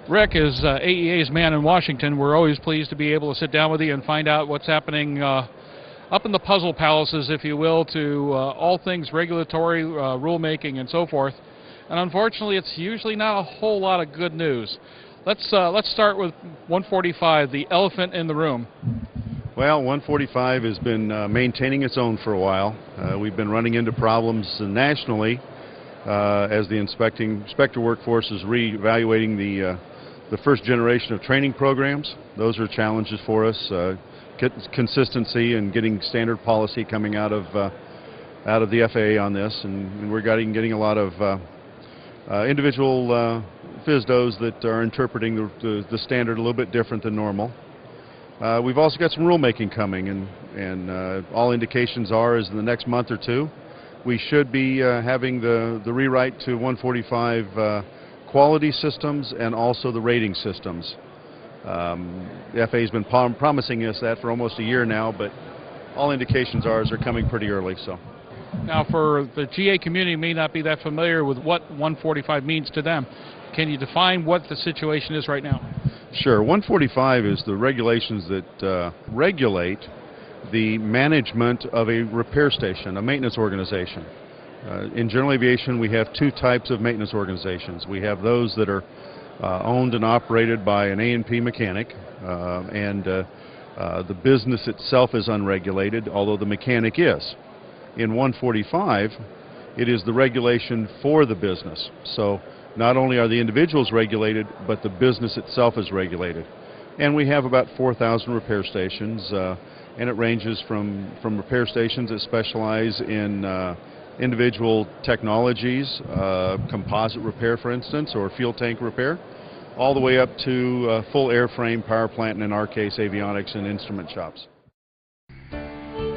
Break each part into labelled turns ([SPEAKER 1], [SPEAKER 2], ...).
[SPEAKER 1] Rick is AEA's man in Washington. We're always pleased to be able to sit down with you and find out what's happening up in the puzzle palaces, if you will, to all things regulatory, rulemaking, and so forth. And unfortunately, it's usually not a whole lot of good news. Let's start with 145, the elephant in the room.
[SPEAKER 2] Well, 145 has been maintaining its own for a while. We've been running into problems nationally as the inspector workforce is re-evaluating the first generation of training programs. Those are challenges for us. Consistency and getting standard policy coming out of the FAA on this, and we're getting a lot of individual FSDOs that are interpreting the standard a little bit different than normal. We've also got some rulemaking coming, and all indications are is in the next month or two we should be having the rewrite to 145 quality systems and also the rating systems. The FAA has been promising us that for almost a year now, but all indications are is they're coming pretty early. So.
[SPEAKER 1] Now, for the GA community may not be that familiar with what 145 means to them. Can you define what the situation is right now?
[SPEAKER 2] Sure. 145 is the regulations that regulate the management of a repair station, a maintenance organization. In general aviation, we have two types of maintenance organizations. We have those that are owned and operated by an A&P mechanic, and the business itself is unregulated, although the mechanic is. In 145, it is the regulation for the business. So not only are the individuals regulated, but the business itself is regulated. And we have about 4,000 repair stations, and it ranges from repair stations that specialize in individual technologies, composite repair, for instance, or fuel tank repair, all the way up to full airframe, power plant, and in our case, avionics and instrument shops.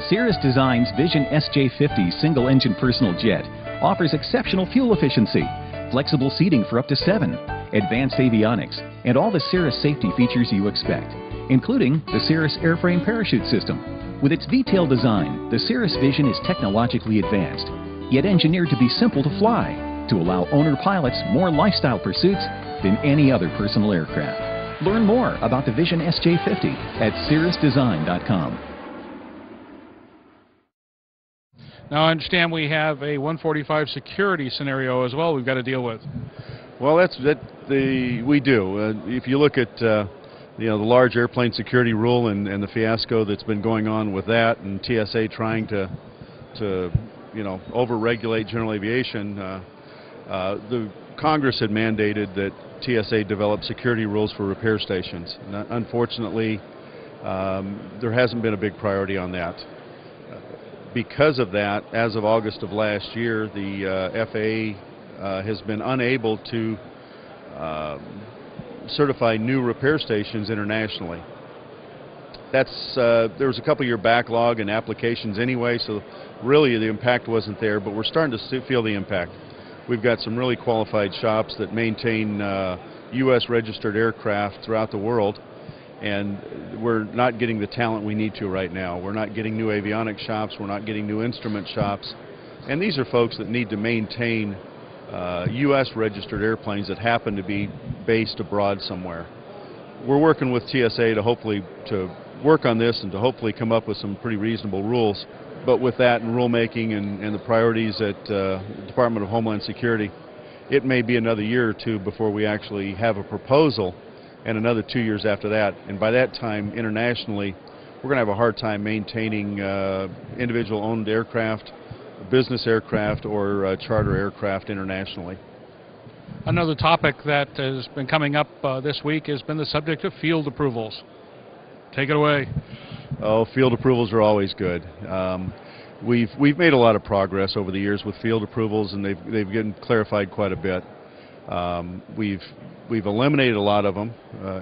[SPEAKER 3] Cirrus Design's Vision SJ50 single-engine personal jet offers exceptional fuel efficiency, flexible seating for up to 7, advanced avionics, and all the Cirrus safety features you expect, including the Cirrus airframe parachute system. With its detailed design, the Cirrus Vision is technologically advanced, yet engineered to be simple to fly, to allow owner pilots more lifestyle pursuits than any other personal aircraft. Learn more about the Vision SJ50 at cirrusdesign.com.
[SPEAKER 1] Now, I understand we have a 145 security scenario as well we've got to deal with.
[SPEAKER 2] Well, we do. If you look at the large airplane security rule and the fiasco that's been going on with that, and TSA trying to over-regulate general aviation, the Congress had mandated that TSA develop security rules for repair stations. And unfortunately, there hasn't been a big priority on that. Because of that, as of August of last year, the FAA has been unable to certify new repair stations internationally. There was a couple-year backlog in applications anyway, so really the impact wasn't there, but we're starting to feel the impact. We've got some really qualified shops that maintain U.S. registered aircraft throughout the world, and we're not getting the talent we need to right now. We're not getting new avionics shops, we're not getting new instrument shops, and these are folks that need to maintain U.S. registered airplanes that happen to be based abroad somewhere. We're working with TSA to work on this and to hopefully come up with some pretty reasonable rules. But with that and rulemaking and the priorities at the Department of Homeland Security, it may be another year or two before we actually have a proposal, and another 2 years after that. And by that time, internationally, we're going to have a hard time maintaining individual-owned aircraft, business aircraft, or charter aircraft internationally.
[SPEAKER 1] Another topic that has been coming up this week has been the subject of field approvals. Take it away.
[SPEAKER 2] Oh, field approvals are always good. We've made a lot of progress over the years with field approvals, and they've gotten clarified quite a bit. We've eliminated a lot of them.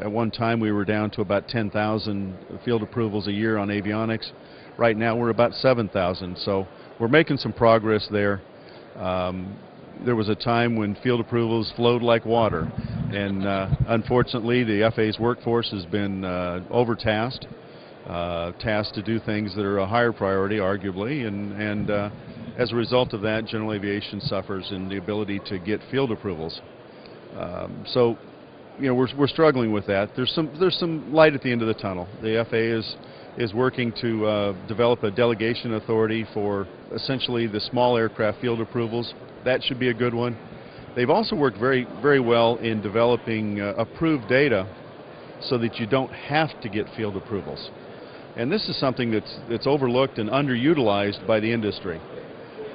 [SPEAKER 2] At one time, we were down to about 10,000 field approvals a year on avionics. Right now, we're about 7,000. So we're making some progress there. There was a time when field approvals flowed like water, and unfortunately, the FAA's workforce has been overtasked, tasked to do things that are a higher priority, arguably, and as a result of that, general aviation suffers in the ability to get field approvals. So we're struggling with that. There's some light at the end of the tunnel. The FAA is working to develop a delegation authority for essentially the small aircraft field approvals. That should be a good one. They've also worked very well in developing approved data so that you don't have to get field approvals. And this is something that's overlooked and underutilized by the industry.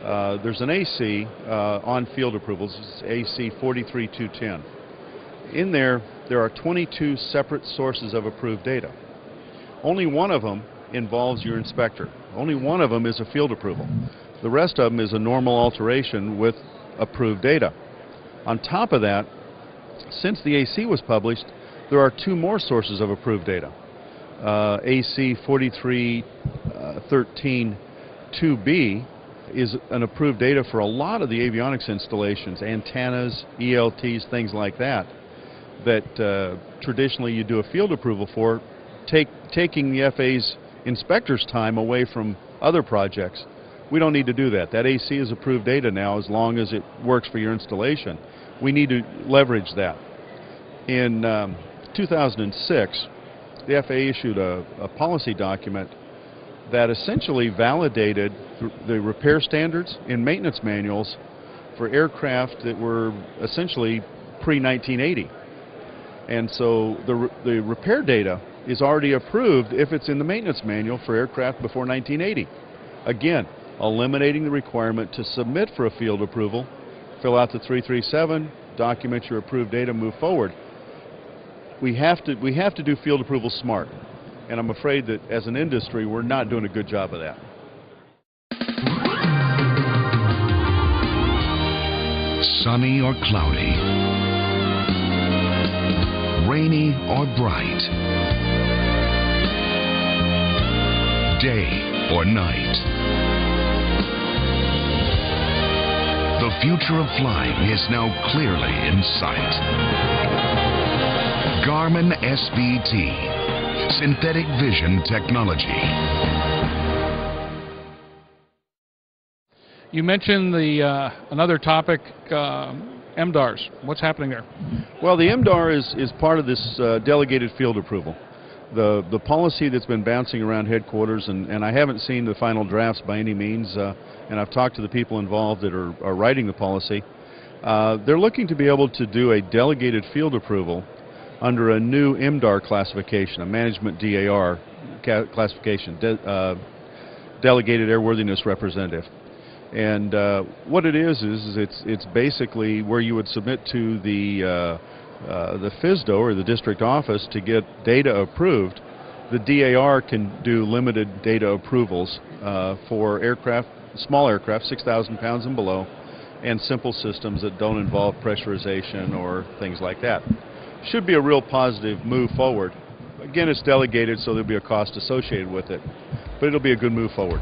[SPEAKER 2] There's an AC on field approvals, it's AC 43210. In there are 22 separate sources of approved data. Only one of them involves your inspector. Only one of them is a field approval. The rest of them is a normal alteration with approved data. On top of that, since the AC was published, there are 2 more sources of approved data. AC 4313 2B is an approved data for a lot of the avionics installations, antennas, ELTs, things like that, that traditionally you do a field approval for, taking the FAA's inspector's time away from other projects. We don't need to do that. That AC is approved data now as long as it works for your installation. We need to leverage that. In 2006, the FAA issued a policy document that essentially validated the repair standards in maintenance manuals for aircraft that were essentially pre-1980. And so the repair data is already approved if it's in the maintenance manual for aircraft before 1980. Again, eliminating the requirement to submit for a field approval, fill out the 337, document your approved data, move forward. We have to do field approval smart, and I'm afraid that as an industry we're not doing a good job of that.
[SPEAKER 4] Sunny or cloudy, rainy or bright, day or night. The future of flying is now clearly in sight. Garmin SBT, synthetic vision technology.
[SPEAKER 1] You mentioned the another topic, MDARs. What's happening there?
[SPEAKER 2] Well, the MDAR is part of this delegated field approval. The policy that's been bouncing around headquarters, and I haven't seen the final drafts by any means, and I've talked to the people involved that are writing the policy. They're looking to be able to do a delegated field approval under a new MDAR classification, a management DAR classification, Delegated Airworthiness Representative. And what it is it's basically where you would submit to the FSDO or the district office to get data approved. The DAR can do limited data approvals for aircraft, small aircraft, 6,000 pounds and below, and simple systems that don't involve pressurization or things like that. Should be a real positive move forward. Again, it's delegated, so there'll be a cost associated with it, but it'll be a good move forward.